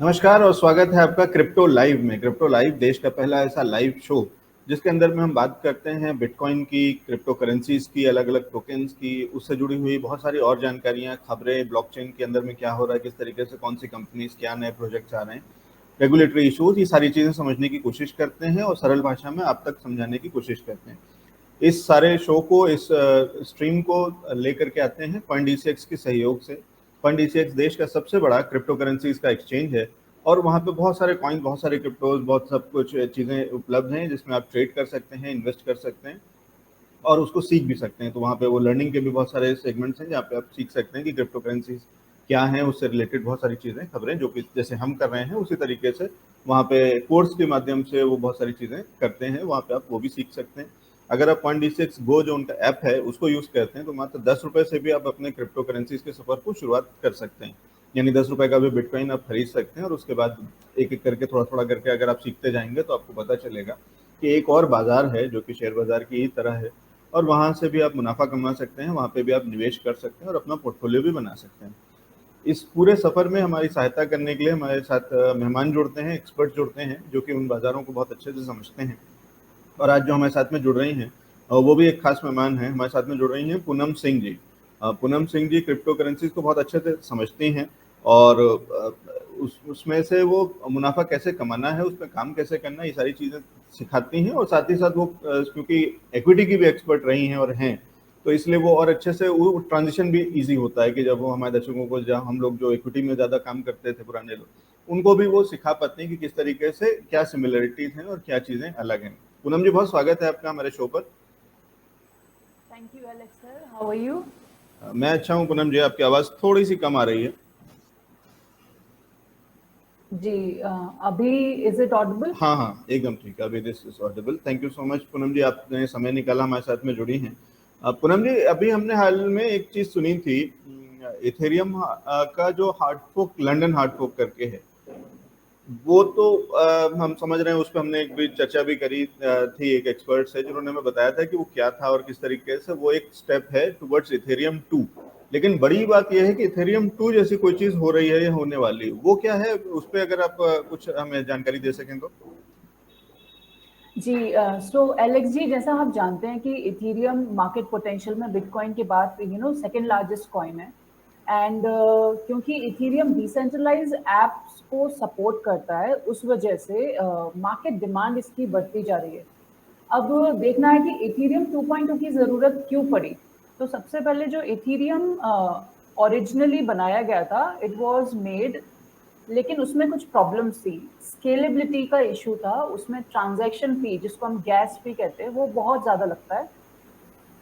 नमस्कार और स्वागत है आपका क्रिप्टो लाइव में। क्रिप्टो लाइव देश का पहला ऐसा लाइव शो जिसके अंदर में हम बात करते हैं बिटकॉइन की, क्रिप्टो करेंसीज की, अलग अलग टोकन्स की, उससे जुड़ी हुई बहुत सारी और जानकारियां, खबरें, ब्लॉकचेन के अंदर में क्या हो रहा है, किस तरीके से कौन सी कंपनीज, क्या नए प्रोजेक्ट्स आ रहे हैं, रेगुलेटरी इशूज, ये सारी चीज़ें समझने की कोशिश करते हैं और सरल भाषा में आप तक समझाने की कोशिश करते हैं। इस सारे शो को, इस स्ट्रीम को लेकर के आते हैं फंड डीसीएक्स के सहयोग से। फंड डीसीएक्स देश का सबसे बड़ा क्रिप्टो करेंसीज का एक्सचेंज है और वहाँ पे बहुत सारे कॉइन, बहुत सारे क्रिप्टोज, बहुत सब कुछ चीज़ें उपलब्ध हैं जिसमें आप ट्रेड कर सकते हैं, इन्वेस्ट कर सकते हैं और उसको सीख भी सकते हैं। तो वहाँ पे वो लर्निंग के भी बहुत सारे सेगमेंट्स हैं जहाँ पे आप सीख सकते हैं कि क्रिप्टो करेंसीज क्या है, उससे रिलेटेड बहुत सारी चीज़ें, खबरें, जो कि जैसे हम कर रहे हैं उसी तरीके से वहाँ पे कोर्स के माध्यम से वो बहुत सारी चीज़ें करते हैं। वहाँ पे आप वो भी सीख सकते हैं। अगर आप फंड डीसीएक्स गो जो उनका ऐप है उसको यूज़ करते हैं तो मात्र 10 रुपये से भी आप अपने क्रिप्टो करेंसीज के सफ़र को शुरुआत कर सकते हैं। यानी 10 रुपये का भी बिटकॉइन आप खरीद सकते हैं और उसके बाद एक एक करके, थोड़ा थोड़ा करके अगर आप सीखते जाएंगे तो आपको पता चलेगा कि एक और बाजार है जो कि शेयर बाजार की ही तरह है और वहाँ से भी आप मुनाफा कमा सकते हैं, वहाँ पे भी आप निवेश कर सकते हैं और अपना पोर्टफोलियो भी बना सकते हैं। इस पूरे सफ़र में हमारी सहायता करने के लिए हमारे साथ मेहमान जुड़ते हैं, एक्सपर्ट जुड़ते हैं जो कि उन बाज़ारों को बहुत अच्छे से समझते हैं। और आज जो हमारे साथ में जुड़ रही हैं वो भी एक खास मेहमान हैं। हमारे साथ में जुड़ रही हैं पूनम सिंह जी। पूनम सिंह जी क्रिप्टो करेंसीज को बहुत अच्छे से समझती हैं और उसमें से वो मुनाफा कैसे कमाना है, उसमें काम कैसे करना है, ये सारी चीज़ें सिखाती हैं और साथ ही साथ वो क्योंकि इक्विटी की भी एक्सपर्ट रही हैं और हैं, तो इसलिए वो और अच्छे से वो ट्रांजिशन भी ईजी होता है कि जब वो हमारे दर्शकों को, जहाँ हम लोग जो इक्विटी में ज़्यादा काम करते थे पुराने लोग, उनको भी वो सिखा पाते हैं कि किस तरीके से क्या सिमिलरिटीज हैं और क्या चीज़ें अलग हैं। पूनम जी, बहुत स्वागत है आपका हमारे शो पर। Thank you, Alex sir. How are you? मैं अच्छा हूँ पूनम जी, आपकी आवाज़ थोड़ी सी कम आ रही है। जी अभी इज इट ऑडिबल? हाँ हाँ, एकदम ठीक है, अभी this is audible. Thank you so much Poonam ji, आपने समय निकाला, हमारे साथ में जुड़ी हैं। पूनम जी, अभी हमने हाल में एक चीज़ सुनी थी, इथेरियम का जो हार्ड फोक, लंदन हार्ड फोक करके है, वो तो हम समझ रहे हैं, उस पर हमने एक भी चर्चा भी करी थी एक एक्सपर्ट से जिन्होंने हमें बताया था कि वो क्या था और किस तरीके से वो एक स्टेप है टुवर्ड्स इथेरियम 2। लेकिन बड़ी बात यह है कि इथेरियम 2 जैसी कोई चीज़ हो रही है या होने वाली है, वो क्या है, उस पर अगर आप कुछ हमें जानकारी दे सकें तो। जी सो एलेक्स जी, जैसा आप जानते हैं कि इथेरियम मार्केट पोटेंशियल में बिटकॉइन के बाद सेकंड लार्जेस्ट कॉइन है। एंड क्योंकि इथेरियम डिसेंट्रलाइज एप्स को सपोर्ट करता है, उस वजह से मार्केट डिमांड इसकी बढ़ती जा रही है। अब देखना है कि इथेरियम 2.0 की ज़रूरत क्यों पड़ी। तो सबसे पहले जो इथेरियम ओरिजिनली बनाया गया था, इट वाज मेड, लेकिन उसमें कुछ प्रॉब्लम्स थी। स्केलेबिलिटी का इशू था, उसमें ट्रांजैक्शन फी, जिसको हम गैस फी कहते हैं, वो बहुत ज़्यादा लगता है।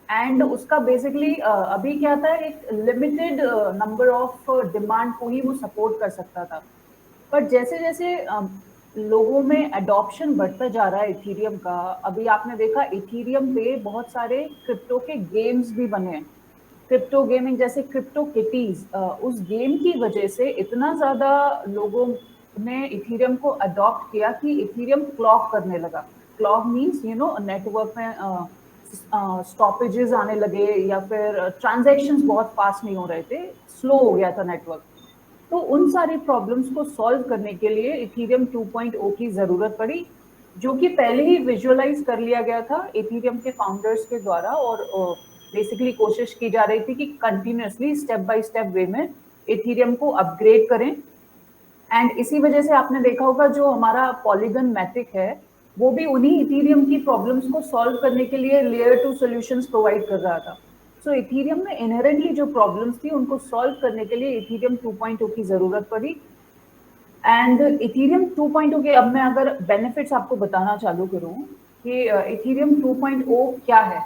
एंड उसका बेसिकली अभी क्या था, एक लिमिटेड नंबर ऑफ डिमांड को ही वो सपोर्ट कर सकता था। पर जैसे जैसे लोगों में एडॉप्शन बढ़ता जा रहा है इथेरियम का, अभी आपने देखा इथेरियम पे बहुत सारे क्रिप्टो के गेम्स भी बने हैं। क्रिप्टो गेमिंग, जैसे क्रिप्टो किटीज, उस गेम की वजह से इतना ज्यादा लोगों ने इथेरियम को अडॉप्ट किया कि इथेरियम क्लॉक करने लगा। क्लॉक मीन्स नेटवर्क में स्टॉपेजेस आने लगे, या फिर ट्रांजैक्शंस बहुत फास्ट नहीं हो रहे थे, स्लो हो गया था नेटवर्क। तो उन सारी प्रॉब्लम्स को सॉल्व करने के लिए इथेरियम 2.0 की जरूरत पड़ी, जो कि पहले ही विजुअलाइज कर लिया गया था इथेरियम के फाउंडर्स के द्वारा। और बेसिकली कोशिश की जा रही थी कि कंटिन्यूअसली स्टेप बाय स्टेप वे में इथेरियम को अपग्रेड करें। एंड इसी वजह से आपने देखा होगा, जो हमारा पॉलीगन मैट्रिक है, वो भी उन्हीं इथेरियम की प्रॉब्लम्स को सॉल्व करने के लिए लेयर 2 सॉल्यूशंस प्रोवाइड कर रहा था। सो इथेरियम में इनहेरेंटली जो प्रॉब्लम्स थी, उनको सॉल्व करने के लिए इथेरियम 2.0 की जरूरत पड़ी। एंड इथेरियम 2.0 के, अब मैं अगर बेनिफिट्स आपको बताना चालू करूं कि इथेरियम 2.0 क्या है।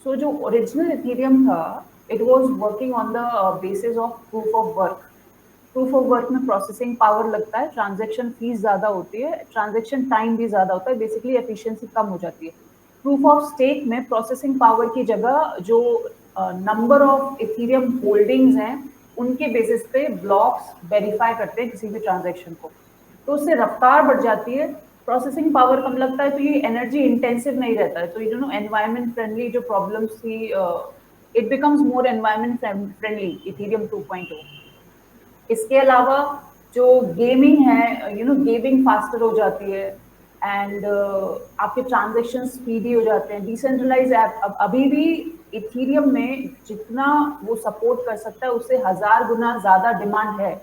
सो जो ओरिजिनल इथेरियम था, it was working on the basis of proof of work. Proof of work में प्रोसेसिंग पावर लगता है, ट्रांजैक्शन फीस ज्यादा होती है, ट्रांजैक्शन टाइम भी ज्यादा होता है, बेसिकली एफिशिएंसी कम हो जाती है। प्रूफ ऑफ स्टेक में प्रोसेसिंग पावर की जगह जो नंबर ऑफ इथेरियम होल्डिंग्स हैं, उनके बेसिस पे ब्लॉक्स वेरीफाई करते हैं किसी भी ट्रांजैक्शन को, तो उससे रफ्तार बढ़ जाती है। प्रोसेसिंग पावर कम लगता है तो ये एनर्जी इंटेंसिव नहीं रहता है, तो ये एनवायरमेंट फ्रेंडली जो प्रॉब्लम्स थी, it becomes more environment friendly Ethereum 2.0। इसके अलावा जो गेमिंग है, गेमिंग फास्टर हो जाती है, एंड आपके ट्रांजेक्शन स्पीडी हो जाते हैं। डिसेंट्रलाइज ऐप अब अभी भी इथीरियम में जितना वो सपोर्ट कर सकता है उससे 1000 गुना ज्यादा डिमांड है।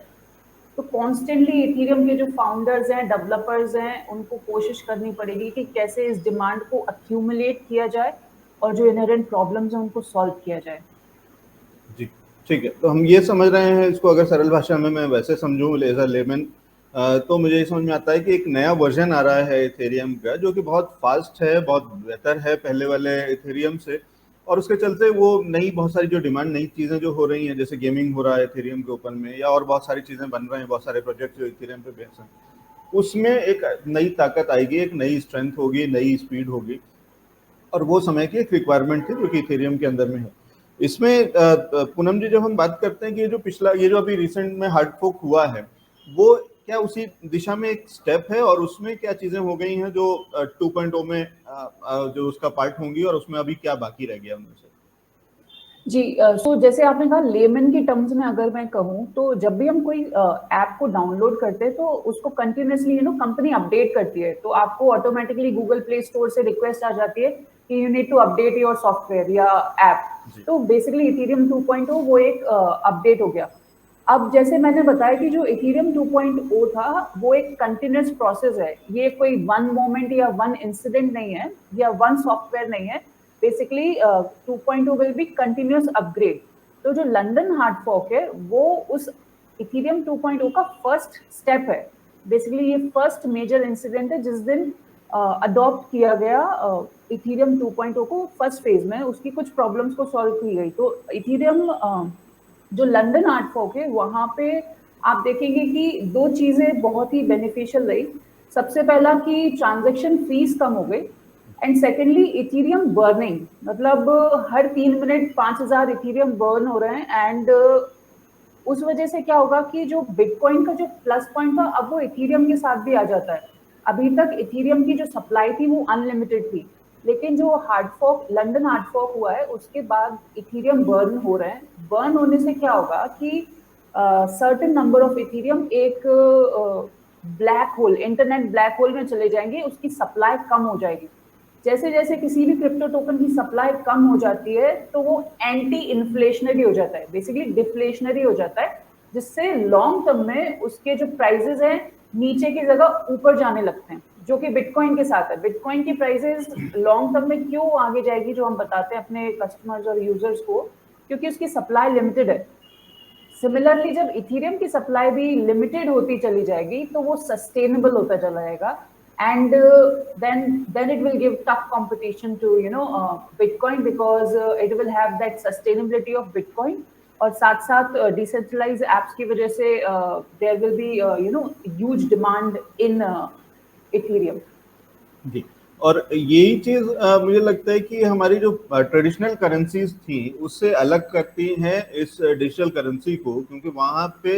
तो कॉन्स्टेंटली इथीरियम के जो फाउंडर्स हैं, डेवलपर्स हैं, उनको कोशिश करनी पड़ेगी कि कैसे इस डिमांड को अक्यूमुलेट किया जाए और जो इनहेरेंट प्रॉब्लम्स हैं उनको सॉल्व किया जाए। जी, ठीक है। तो हम ये समझ रहे हैं, इसको अगर सरल भाषा में मैं वैसे समझूँ एज अ लेमन, तो मुझे ये समझ में आता है कि एक नया वर्जन आ रहा है इथेरियम का, जो कि बहुत फास्ट है, बहुत बेहतर है पहले वाले इथेरियम से, और उसके चलते वो नई बहुत सारी जो डिमांड, नई चीज़ें जो हो रही हैं, जैसे गेमिंग हो रहा है इथेरियम के ऊपर में, या और बहुत सारी चीज़ें बन रहे हैं, बहुत सारे प्रोजेक्ट जो इथेरियम पे बेस्ड हैं, उसमें एक नई ताकत आएगी, एक नई स्ट्रेंथ होगी, नई स्पीड होगी, और वो समय की एक रिक्वायरमेंट थी जो कि इथेरियम के अंदर में है। इसमें पूनम जी, जब हम बात करते हैं कि ये जो अभी रिसेंट में हार्ड फोक हुआ है, वो क्या उसी दिशा में एक स्टेप है, और उसमें क्या चीजें हो गई हैं जो 2.0 में जो उसका पार्ट होंगी, और उसमें अभी क्या बाकी रह गया उनमें से? जी, सो जैसे आपने कहा, लेमन की टर्म्स में अगर मैं कहूँ तो जब भी हम कोई ऐप को डाउनलोड करते हैं तो उसको कंटिन्यूसली कंपनी अपडेट करती है, तो आपको ऑटोमेटिकली गूगल प्ले स्टोर से रिक्वेस्ट आ जाती है कि you need to update your software या ऐप। तो बेसिकली इथेरियम 2.0 वो एक अपडेट हो गया। अब जैसे मैंने बताया कि जो इथेरियम 2.0 था वो एक कंटिन्यूस प्रोसेस है, ये कोई वन मोमेंट या वन इंसिडेंट नहीं है या वन सॉफ्टवेयर नहीं है। Basically 2.0 will be continuous upgrade. तो जो लंदन हार्ड फॉर्क है वो उस इथेरियम 2.0 का फर्स्ट स्टेप है। बेसिकली ये फर्स्ट मेजर इंसिडेंट है जिस दिन अडॉप्ट किया गया इथेरियम 2.0 को फर्स्ट फेज में, उसकी कुछ प्रॉब्लम्स को सॉल्व की गई। तो इथेरियम जो लंदन आर्ट फॉर्क है वहां पे आप देखेंगे कि दो चीजें बहुत ही बेनिफिशियल रही। सबसे पहला कि ट्रांजैक्शन फीस कम हो गई, एंड सेकेंडली इथेरियम बर्निंग, मतलब हर 3 मिनट 5000 इथेरियम बर्न हो रहे हैं। एंड उस वजह से क्या होगा कि जो बिटकॉइन का जो प्लस पॉइंट था अब वो इथेरियम के साथ भी आ जाता है। अभी तक इथेरियम की जो सप्लाई थी वो अनलिमिटेड थी, लेकिन जो hard fork, London hard fork हुआ है उसके बाद इथेरियम बर्न हो रहे हैं। बर्न होने से क्या होगा कि सर्टेन नंबर ऑफ इथेरियम एक black hole, internet black hole में चले जाएंगे, उसकी सप्लाई कम हो जाएगी। जैसे जैसे किसी भी क्रिप्टो टोकन की सप्लाई कम हो जाती है तो वो एंटी इन्फ्लेशनरी हो जाता है, बेसिकली डिफ्लेशनरी हो जाता है, जिससे लॉन्ग टर्म में उसके जो प्राइसेस हैं नीचे की जगह ऊपर जाने लगते हैं, जो कि बिटकॉइन के साथ है। बिटकॉइन की प्राइसेस लॉन्ग टर्म में क्यों आगे जाएगी, जो हम बताते हैं अपने कस्टमर्स और यूजर्स को, क्योंकि उसकी सप्लाई लिमिटेड है। सिमिलरली जब इथेरियम की सप्लाई भी लिमिटेड होती चली जाएगी तो वो सस्टेनेबल होता चला जाएगा, and then it will give tough competition to Bitcoin, because it will have that sustainability of Bitcoin। और साथ साथ डिसेंट्रलाइज एप्स की वजह से there will be huge demand in Ethereum. जी, और यही चीज मुझे लगता है कि हमारी जो ट्रेडिशनल करेंसीज थी उससे अलग करती हैं इस डिजिटल करेंसी को, क्योंकि वहां पे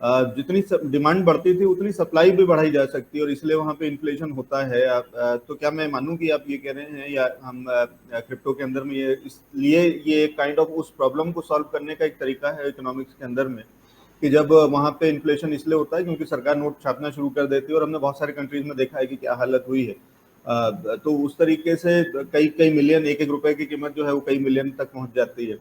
जितनी डिमांड बढ़ती थी उतनी सप्लाई भी बढ़ाई जा सकती है, और इसलिए वहां पे इन्फ्लेशन होता है। तो क्या मैं मानूं कि आप ये कह रहे हैं, या हम क्रिप्टो के अंदर में ये इसलिए ये काइंड ऑफ उस प्रॉब्लम को सॉल्व करने का एक तरीका है इकोनॉमिक्स के अंदर में, कि जब वहां पे इन्फ्लेशन इसलिए होता है क्योंकि सरकार नोट छापना शुरू कर देती है, और हमने बहुत सारे कंट्रीज में देखा है कि क्या हालत हुई है। तो उस तरीके से कई कई मिलियन, एक एक रुपए की कीमत जो है वो कई मिलियन तक पहुंच जाती है,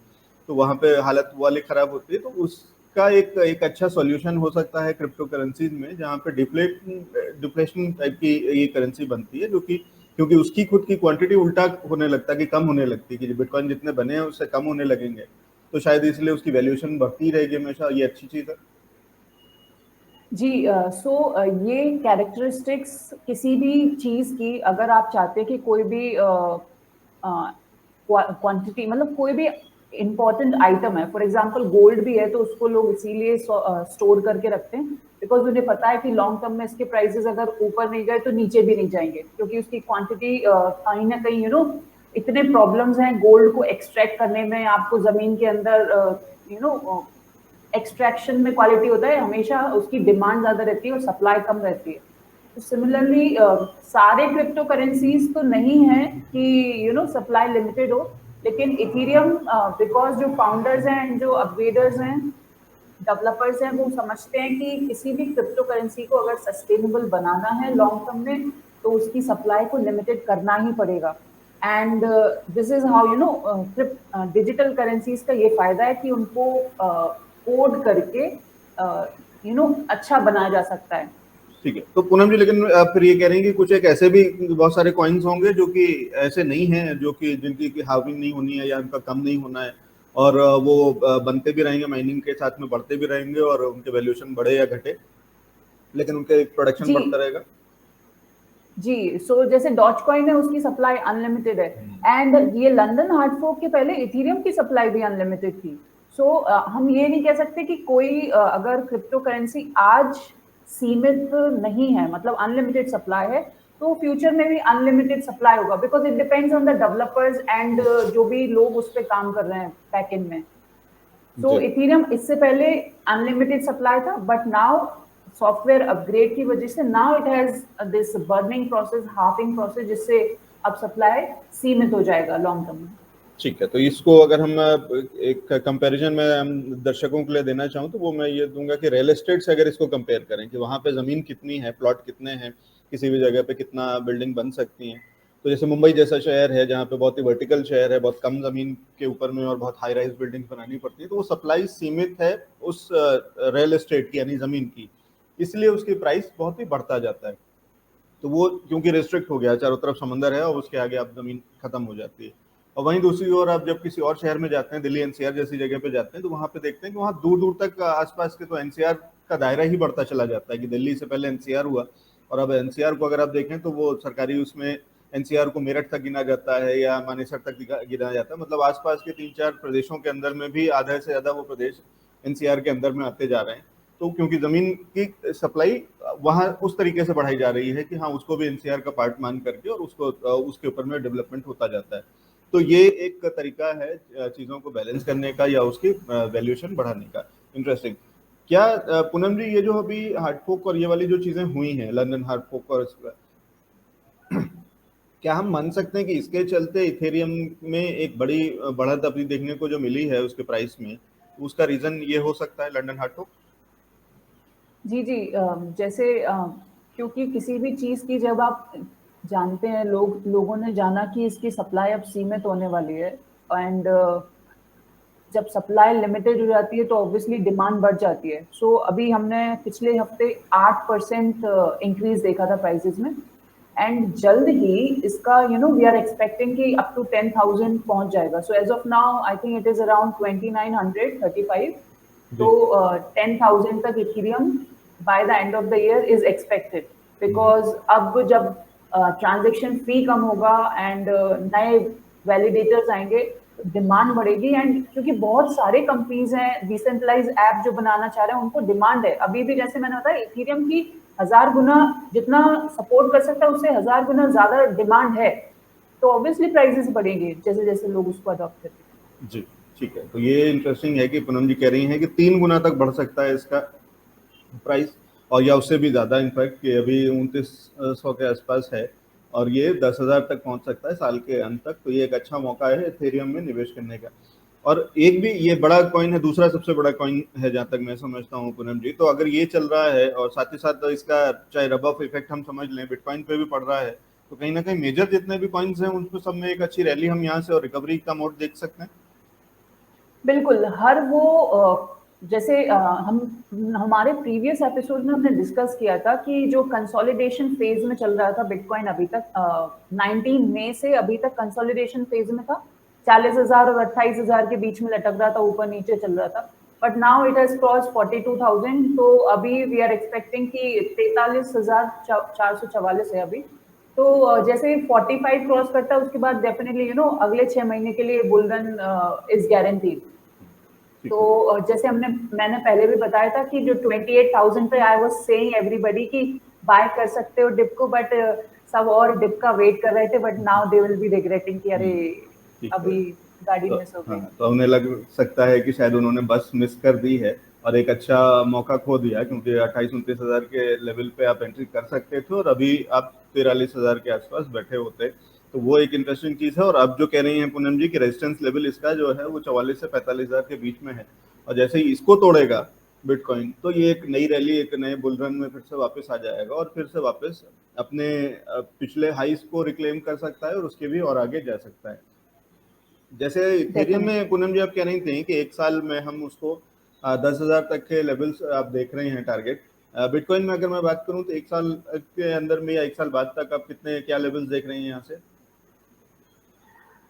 तो वहां पे हालत वाले खराब होती है। तो उसका एक अच्छा सॉल्यूशन हो सकता है क्रिप्टो करेंसीज में, जहाँ पे डिफ्लेशन टाइप की ये करेंसी बनती है, जो कि क्योंकि उसकी खुद की क्वांटिटी उल्टा होने लगता है, कि कम होने लगती है, कि बिटकॉइन जितने बने हैं उससे कम होने लगेंगे, तो शायद इसलिए उसकी वैल्यूएशन बढ़ती रहेगी हमेशा। ये अच्छी चीज है। जी, सो ये कैरेक्टरिस्टिक्स किसी भी चीज की, अगर आप चाहते हैं कि कोई भी क्वांटिटी, मतलब कोई भी इंपॉर्टेंट आइटम है, फॉर एग्जांपल गोल्ड भी है, तो उसको लोग इसीलिए स्टोर करके रखते हैं बिकॉज उन्हें पता है कि लॉन्ग टर्म में इसके प्राइसेस अगर ऊपर नहीं गए तो नीचे भी नहीं जाएंगे, क्योंकि उसकी क्वांटिटी कहीं ना कहीं इतने प्रॉब्लम्स हैं गोल्ड को एक्सट्रैक्ट करने में। आपको जमीन के अंदर एक्सट्रैक्शन में क्वालिटी होता है, हमेशा उसकी डिमांड ज्यादा रहती है और सप्लाई कम रहती है। तो सिमिलरली सारे क्रिप्टो करेंसीज तो नहीं है कि सप्लाई लिमिटेड हो, लेकिन इथेरियम बिकॉज जो फाउंडर्स हैं, जो अपग्रेडर्स हैं, डेवलपर्स हैं वो समझते हैं कि किसी भी क्रिप्टो करेंसी को अगर सस्टेनेबल बनाना है लॉन्ग टर्म में तो उसकी सप्लाई को लिमिटेड करना ही पड़ेगा। And this is how you know digital currencies का ये फायदा है कि उनको कोड करके अच्छा बनाया जा सकता है। ठीक है, तो पूनम जी, लेकिन आप फिर ये कह रहे हैं कि कुछ एक ऐसे भी बहुत सारे कॉइन्स होंगे जो कि ऐसे नहीं हैं, जो कि जिनकी हार्विंग नहीं होनी है या उनका कम नहीं होना है, और वो बनते भी रहेंगे, माइनिंग के साथ में बढ़ते भी रहेंगे, और उनके वैल्यूएशन बढ़े या घटे, लेकिन उनके प्रोडक्शन जी बढ़ता रहेगा। जी, सो जैसे डॉज कॉइन है उसकी सप्लाई अनलिमिटेड है, एंड ये लंदन हार्ड फोर्क के पहले इथेरियम की सप्लाई भी अनलिमिटेड थी। सो हम ये नहीं कह सकते कि कोई अगर क्रिप्टो करेंसी आज सीमित नहीं है, मतलब अनलिमिटेड सप्लाई है, तो फ्यूचर में भी अनलिमिटेड सप्लाई होगा, because it depends on the developers and जो भी लोग उस पर काम कर रहे हैं बैकएंड में। सो जी, इथेरियम इससे पहले अनलिमिटेड सप्लाई था, बट नाउ सॉफ्टवेयर अपग्रेड की वजह से now it has this burning process, halving process, जिससे अब सप्लाई सीमित हो जाएगा लॉन्ग टर्म में। ठीक है, तो इसको अगर हम एक कंपैरिजन में हम दर्शकों के लिए देना चाहूँ, तो वो मैं ये दूंगा कि रियल एस्टेट से अगर इसको कंपेयर करें कि वहाँ पे ज़मीन कितनी है, प्लॉट कितने हैं, किसी भी जगह पे कितना बिल्डिंग बन सकती हैं, तो जैसे मुंबई जैसा शहर है जहाँ पे बहुत ही वर्टिकल शहर है, बहुत कम ज़मीन के ऊपर में और बहुत हाई राइज बिल्डिंग बनानी पड़ती है, तो वो सप्लाई सीमित है उस रियल एस्टेट की, यानी ज़मीन की, इसलिए उसकी प्राइस बहुत ही बढ़ता जाता है। तो वो क्योंकि रेस्ट्रिक्ट हो गया, चारों तरफ समंदर है और उसके आगे आप जमीन खत्म हो जाती है। और वहीं दूसरी ओर आप जब किसी और शहर में जाते हैं, दिल्ली एनसीआर जैसी जगह पे जाते हैं, तो वहां पे देखते हैं कि वहां दूर दूर तक आसपास के तो एनसीआर का दायरा ही बढ़ता चला जाता है, कि दिल्ली से पहले एनसीआर हुआ, और अब एनसीआर को अगर आप देखें तो वो सरकारी उसमें एनसीआर को मेरठ तक गिना जाता है या मानेसर तक गिना जाता है, मतलब आसपास के 3-4 प्रदेशों के अंदर में भी आधे से ज्यादा वो प्रदेश एनसीआर के अंदर में आते जा रहे हैं। तो क्योंकि जमीन की सप्लाई वहां उस तरीके से बढ़ाई जा रही है कि हाँ, उसको भी एनसीआर का पार्ट मान करके और उसको उसके ऊपर में डेवलपमेंट होता जाता है। तो ये एक तरीका है चीजों को बैलेंस करने का या उसकी वैल्यूएशन बढ़ाने का। इंटरेस्टिंग। क्या पूनम जी, ये जो अभी हार्डफोक और ये वाली जो चीजें हुई हैं, लंदन हार्डफोक और क्या हम मान सकते हैं कि इसके चलते इथेरियम में एक बड़ी बढ़त अभी देखने को जो मिली है उसके प्राइस में, उसका रीजन ये हो सकता है लंदन हार्डफोक? जी जी, जैसे क्योंकि किसी भी चीज की जब आप जानते हैं, लोगों ने जाना कि इसकी सप्लाई अब सीमित होने वाली है, एंड जब सप्लाई लिमिटेड हो जाती है तो ऑब्वियसली डिमांड बढ़ जाती है। सो अभी हमने पिछले हफ्ते 8% इंक्रीज देखा था प्राइसेस में, एंड जल्द ही इसका वी आर एक्सपेक्टिंग कि अप टू 10,000 पहुंच जाएगा। So as of now I think it is around 2935। जी, तो 10,000 तक Ethereum by the end of the year is expected, because अब जब ट्रांजेक्शन फी कम होगा एंड नए वैलिडेटर्स आएंगे, डिमांड बढ़ेगी। एंड क्योंकि बहुत सारे कंपनीज हैं डिसेंट्रलाइज ऐप जो बनाना चाह रहे हैं, उनको डिमांड है अभी भी, जैसे मैंने बताया इथेरियम की 1000 गुना जितना सपोर्ट कर सकता है उससे 1000 गुना ज्यादा डिमांड है, तो ऑब्वियसली प्राइसेस बढ़ेंगे जैसे जैसे लोग उसको अडॉप्ट करेंगे। जी, ठीक है। तो ये इंटरेस्टिंग है कि पूनम जी कह रही हैं कि 3 गुना तक बढ़ सकता है इसका प्राइस, और या उससे भी ज़्यादा, इनफैक्ट कि अभी 2900 के आसपास है, और ये 10,000 तक पहुंच सकता है साल के अंत तक। तो ये एक अच्छा मौका है इथेरियम में निवेश करने का। और एक भी ये बड़ा कॉइन है, दूसरा सबसे बड़ा कॉइन है जहाँ तक मैं समझता हूँ पूनम जी, तो अगर ये चल रहा है और साथ ही साथ इसका चाहे रब ऑफ इफेक्ट हम समझ लें बिटकॉइन पे भी पड़ रहा है, तो कहीं ना कहीं मेजर जितने भी कॉइन्स हैं उनको सब में एक अच्छी रैली हम यहाँ से और रिकवरी का मोड देख सकते हैं। बिल्कुल, हर वो जैसे हम हमारे प्रीवियस एपिसोड में हमने डिस्कस किया था कि जो कंसोलिडेशन फेज में चल रहा था बिटकॉइन अभी तक, 19 मई से अभी तक कंसोलिडेशन फेज में था, 40,000 और 28,000 के बीच में लटक रहा था, ऊपर नीचे चल रहा था, but now it has cross 42,000। तो अभी वी आर एक्सपेक्टिंग कि 43,444 है अभी। तो जैसे 45 क्रॉस करता है उसके बाद डेफिनेटली अगले 6 महीने के लिए बुल रन इज गारंटीड। ठीक है। तो जैसे मैंने पहले भी बताया था कि जो 28,000 पे आई वाज सेइंग एवरीबॉडी कि बाय कर सकते हो डिप को, बट सब और डिप का वेट कर रहे थे, but now they will be regretting कि अरे ठीक है। अभी गाड़ी तो मिस हो हाँ, गई। तो हमें लग सकता है कि शायद उन्होंने बस मिस कर दी है और एक अच्छा मौका खो दिया, क्योंकि 28-29 हज़ार के लेवल पे आप एंट्री कर सकते थे और अभी आप 43,000 के आसपास बैठे होते। तो वो एक इंटरेस्टिंग चीज़ है। और अब जो कह रही हैं पूनम जी कि रेजिस्टेंस लेवल इसका जो है वो 44 से 45,000 के बीच में है, और जैसे ही इसको तोड़ेगा बिटकॉइन, तो ये एक नई रैली, एक नए बुल रन में फिर से वापस आ जाएगा और फिर से वापस अपने पिछले हाइस को रिक्लेम कर सकता है और उसके भी और आगे जा सकता है। जैसे इथेरियम डेफिनेटली। में पूनम जी आप कह रही थी कि एक साल में हम उसको 10,000 तक के लेवल्स आप देख रहे हैं टारगेट। बिटकॉइन में अगर मैं बात करूं तो एक साल के अंदर में या एक साल बाद तक आप कितने क्या लेवल्स देख रहे हैं यहाँ से?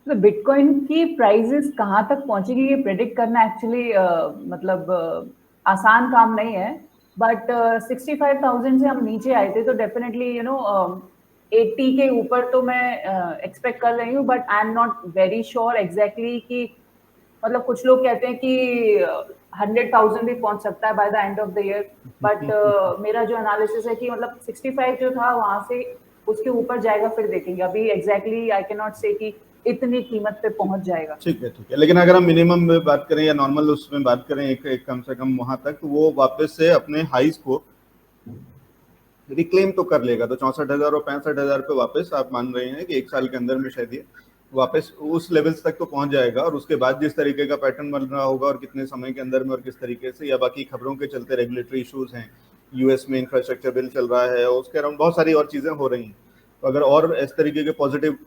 तो बिटकॉइन की प्राइसेस कहाँ तक पहुंचेगी ये प्रेडिक्ट करना एक्चुअली मतलब आसान काम नहीं है। बट 65,000 से हम नीचे आए थे तो डेफिनेटली 80 के ऊपर तो मैं एक्सपेक्ट कर रही हूँ, but I am not very sure exactly कि मतलब कुछ लोग कहते हैं कि 100,000 भी पहुंच सकता है bye the end of the year. But मेरा जो एनालिसिस है कि मतलब 65 जो था वहां से उसके ऊपर जाएगा, फिर देखेंगे। अभी एग्जैक्टली आई कैन नॉट से कि इतनी कीमत पे पहुंच जाएगा। ठीक है, ठीक है, लेकिन अगर हम मिनिमम में बात करें या नॉर्मल उसमें बात करें एक कम से कम वहां तक, तो वो वापस से अपने हाइस को रिक्लेम तो कर लेगा। तो 64,000 और 65,000 पे वापस आप मान रहे हैं कि एक साल के अंदर में शायद ये वापस उस लेवल्स तक तो पहुंच जाएगा। और उसके बाद जिस तरीके का पैटर्न बन रहा होगा और कितने समय के अंदर में और किस तरीके से, या बाकी खबरों के चलते रेगुलेटरी इश्यूज हैं, यूएस में इंफ्रास्ट्रक्चर बिल चल रहा है और उसके अराउंड बहुत सारी और चीजें हो रही हैं। तो अगर और इस तरीके के पॉजिटिव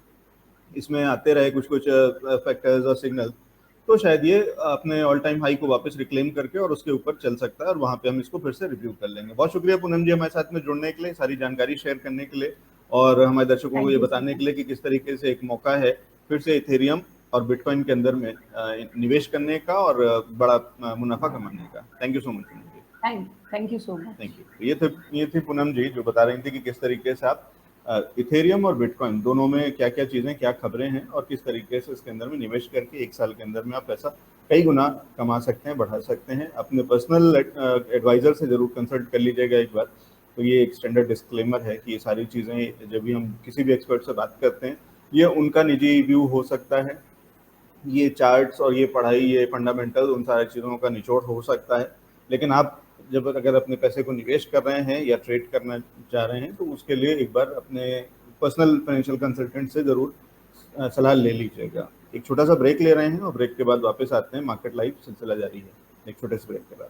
इसमें आते रहे कुछ कुछ फैक्टर्स और सिग्नल, तो शायद ये अपने ऑल टाइम हाई को वापस रिक्लेम करके और उसके ऊपर चल सकता है और वहां पे हम इसको फिर से रिव्यू कर लेंगे। बहुत शुक्रिया पूनम जी हमारे साथ में जुड़ने के लिए, सारी जानकारी शेयर करने के लिए और हमारे दर्शकों को थैंक ये यू सो बताने के मच। लिए कि किस तरीके से एक मौका है फिर से इथेरियम और बिटकॉइन के अंदर में निवेश करने का और बड़ा मुनाफा कमाने का। Thank you so much Poonam ji. Thank you so thank much. You. ये थी पूनम जी जो बता रही थी कि किस तरीके से आप इथेरियम और बिटकॉइन दोनों में क्या क्या चीज़ें, क्या खबरें हैं और किस तरीके से इसके अंदर में निवेश करके एक साल के अंदर में आप पैसा कई गुना कमा सकते हैं, बढ़ा सकते हैं। अपने पर्सनल एडवाइजर से जरूर कंसल्ट कर लीजिएगा एक बार। तो ये एक स्टैंडर्ड डिस्क्लेमर है कि ये सारी चीज़ें जब भी हम किसी भी एक्सपर्ट से बात करते हैं, ये उनका निजी व्यू हो सकता है। ये चार्ट्स और ये पढ़ाई, ये फंडामेंटल, उन सारी चीज़ों का निचोड़ हो सकता है। लेकिन आप जब अगर अपने पैसे को निवेश कर रहे हैं या ट्रेड करना चाह रहे हैं तो उसके लिए एक बार अपने पर्सनल फाइनेंशियल कंसल्टेंट से ज़रूर सलाह ले लीजिएगा। एक छोटा सा ब्रेक ले रहे हैं और ब्रेक के बाद वापस आते हैं। मार्केट लाइव सिलसिला जारी है एक छोटे से ब्रेक के बाद।